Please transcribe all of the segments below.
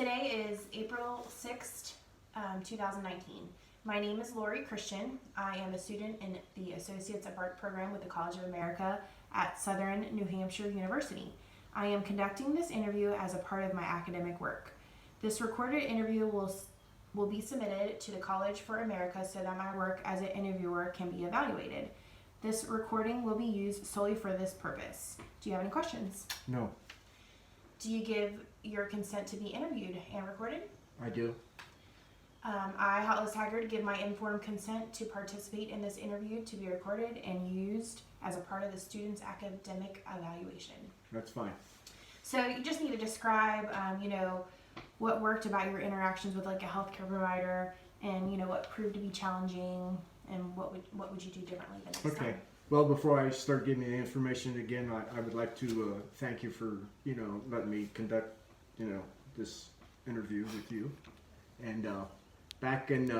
Today is April 6th, 2019. My name is Lori Christian. I am a student in the Associates of Art program with the College of America at Southern New Hampshire University. I am conducting this interview as a part of my academic work. This recorded interview will be submitted to the College for America so that my work as an interviewer can be evaluated. This recording will be used solely for this purpose. Do you have any questions? No, Do you give your consent to be interviewed and recorded? I do. I, Hollis Haggard, give my informed consent to participate in this interview to be recorded and used as a part of the student's academic evaluation. That's fine. So you just need to describe, what worked about your interactions with like a healthcare provider, and what proved to be challenging, and what would you do differently the next Okay. time? Well, before I start giving you the information again, I would like to thank you for letting me conduct this interview with you. And back in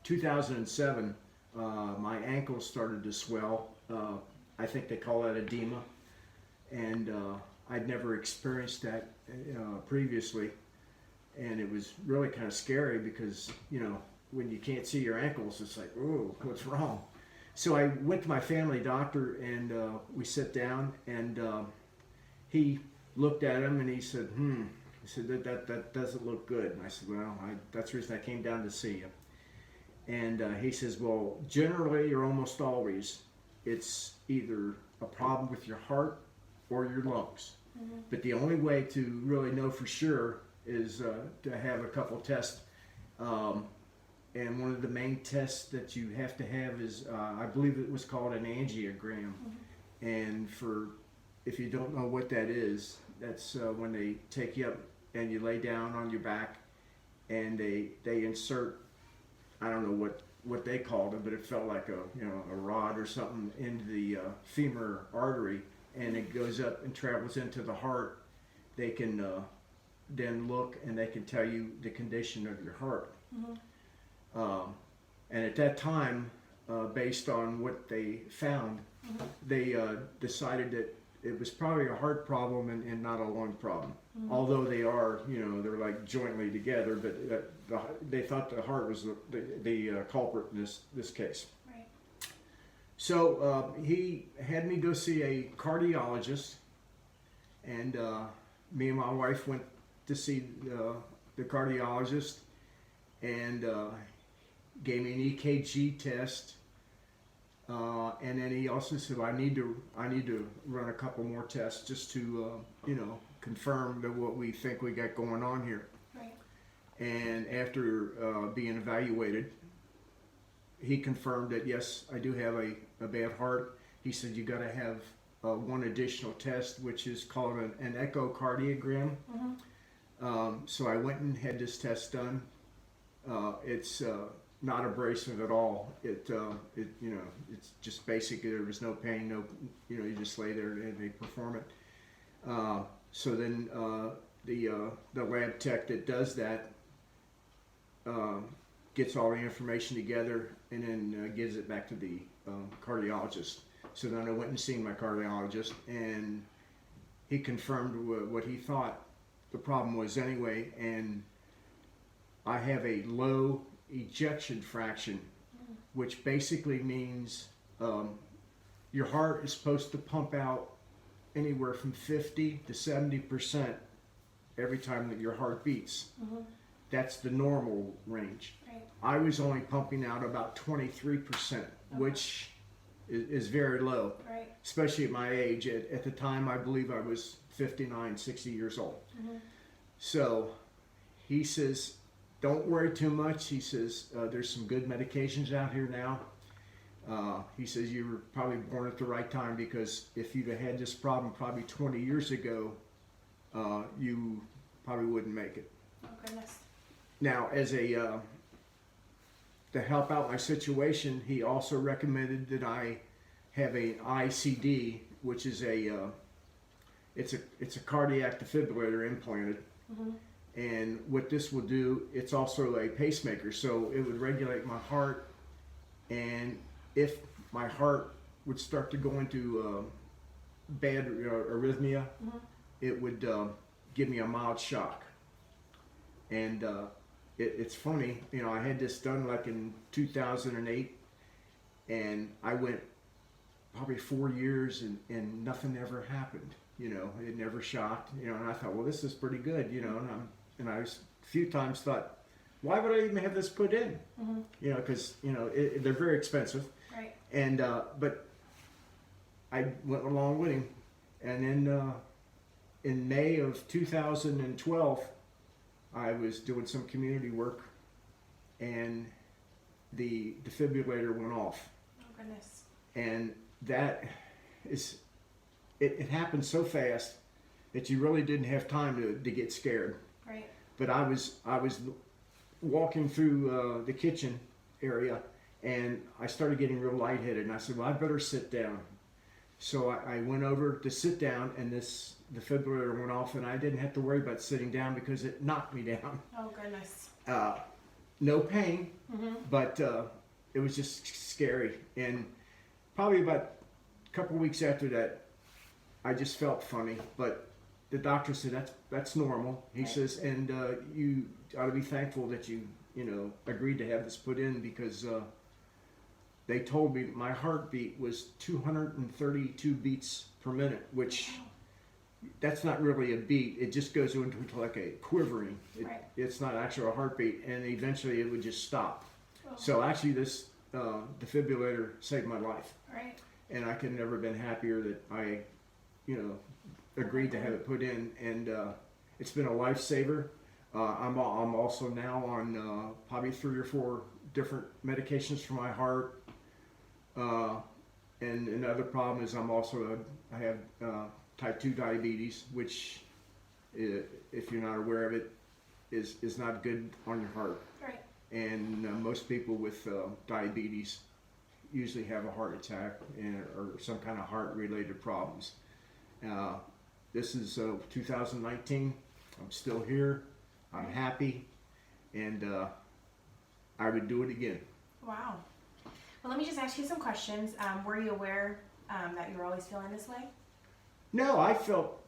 2007, my ankles started to swell. I think they call that edema, and I'd never experienced that previously, and it was really kind of scary because when you can't see your ankles, it's like, oh, what's wrong? So I went to my family doctor, and we sat down, and he looked at him and he said, He said, that doesn't look good. And I said, well, that's the reason I came down to see you. And he says, well, generally or almost always, it's either a problem with your heart or your lungs. Mm-hmm. But the only way to really know for sure is to have a couple tests. And one of the main tests that you have to have is, I believe it was called an angiogram. Mm-hmm. And if you don't know what that is, that's when they take you up and you lay down on your back, and they insert, I don't know what they called it, but it felt like a rod or something into the femur artery, and it goes up and travels into the heart. They can then look and they can tell you the condition of your heart. Mm-hmm. And at that time, based on what they found, Mm-hmm. they decided that it was probably a heart problem and not a lung problem. Mm-hmm. Although they are, they're like jointly together, but they thought the heart was the culprit in this case. Right. So he had me go see a cardiologist, and me and my wife went to see the cardiologist, and gave me an EKG test. And then he also said, I need to run a couple more tests just to confirm that what we think we got going on here. Right. And after being evaluated, he confirmed that yes, I do have a bad heart. He said you got to have one additional test, which is called an echocardiogram. Mm-hmm. So I went and had this test done. It's not abrasive at all. It's just basic. There was no pain, you just lay there and they perform it. So then the lab tech that does that gets all the information together and then gives it back to the cardiologist. So then I went and seen my cardiologist, and he confirmed what he thought the problem was anyway, and I have a low ejection fraction, which basically means your heart is supposed to pump out anywhere from 50 to 70% every time that your heart beats. Mm-hmm. That's the normal range. Right. I was only pumping out about 23%, which is very low, Right. especially at my age. At the time, I believe I was 59, 60 years old. Mm-hmm. So he says, don't worry too much. He says, there's some good medications out here now. He says, you were probably born at the right time, because if you'd have had this problem probably 20 years ago, you probably wouldn't make it. Oh, goodness. Now, to help out my situation, he also recommended that I have an ICD, which is it's a cardiac defibrillator implanted. Mm-hmm. And what this will do, it's also a pacemaker, so it would regulate my heart, and if my heart would start to go into bad arrhythmia, Mm-hmm. it would give me a mild shock. And it's funny, you know, I had this done like in 2008, and I went probably 4 years, and nothing ever happened. You know, it never shocked. You know, and I thought, well, this is pretty good. You know, and I was a few times thought, why would I even have this put in? Mm-hmm. You know, because you know they're very expensive. Right. And but I went along with him, and then in May of 2012, I was doing some community work, and the defibrillator went off, Oh goodness. and that is it happened so fast that you really didn't have time to get scared. Right. But I was walking through the kitchen area, and I started getting real lightheaded, and I said, well, I better sit down. So I went over to sit down, and this defibrillator went off, and I didn't have to worry about sitting down because it knocked me down. Oh goodness. No pain, Mm-hmm. but it was just scary. And probably about a couple weeks after that, I just felt funny. But the doctor said that's normal. He Right. says, and you ought to be thankful that you agreed to have this put in, because they told me my heartbeat was 232 beats per minute, which that's not really a beat. It just goes into like a quivering. Right. It's not actually a heartbeat, and eventually it would just stop. Oh. So actually, this defibrillator saved my life, Right. and I could never been happier that I, agreed to have it put in, and it's been a lifesaver. I'm also now on probably 3 or 4 different medications for my heart. And another problem is I have type 2 diabetes, which, if you're not aware of it, is not good on your heart. Right. And most people with diabetes usually have a heart attack or some kind of heart-related problems. This is 2019. I'm still here. I'm happy, and I would do it again. Wow. Well, let me just ask you some questions. Were you aware that you were always feeling this way? No, I felt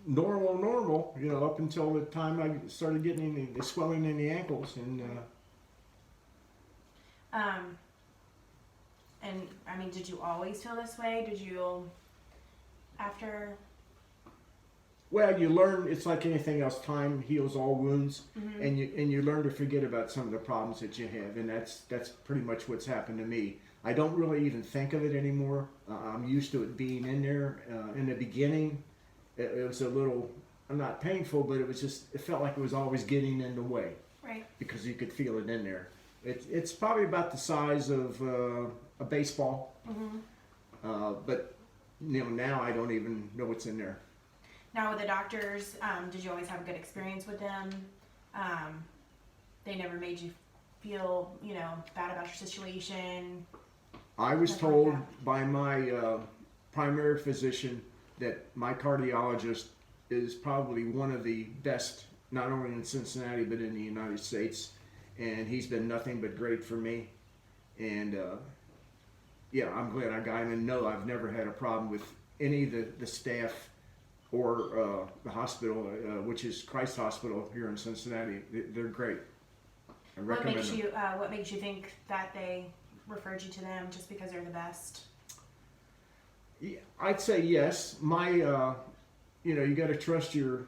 normal, up until the time I started getting the swelling in the ankles, and And I mean, did you always feel this way? Did you, after? well, you learn. It's like anything else. Time heals all wounds, Mm-hmm. and you learn to forget about some of the problems that you have, and that's pretty much what's happened to me. I don't really even think of it anymore. I'm used to it being in there. In the beginning, it was a little, not painful, but it felt like it was always getting in the way, Right. because you could feel it in there. It's probably about the size of a baseball, Mm-hmm. but now I don't even know what's in there. Now with the doctors, did you always have a good experience with them? They never made you feel, bad about your situation. I was Nothing like told that. by my primary physician that my cardiologist is probably one of the best, not only in Cincinnati but in the United States, and he's been nothing but great for me. And yeah, I'm glad I got him. And no, I've never had a problem with any of the staff or the hospital, which is Christ Hospital here in Cincinnati. They're great. I What recommend makes them. you What makes you think that they referred you to them just because they're the best? Yeah, I'd say yes. My, you got to trust your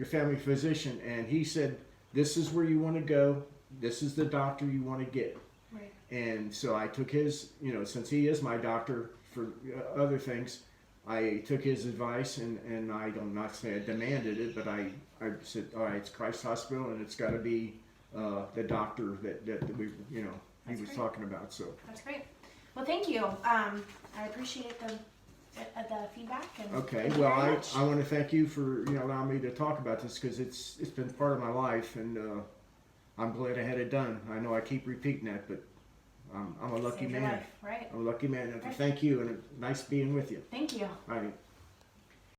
family physician, and he said this is where you want to go. This is the doctor you want to get. Right. And so I took his, since he is my doctor for other things, I took his advice, and I don't not say I demanded it, but I said, all right, it's Christ Hospital, and it's got to be the doctor that we, he That's was great. talking about. So That's great. Well, thank you. I appreciate the feedback. And okay, thank you well, very much. I want to thank you for allowing me to talk about this, because it's been part of my life, and I'm glad I had it done. I know I keep repeating that, but I'm a lucky Saved your man. life, right? I'm a lucky man. Right. Thank you, and nice being with you. Thank you. All right.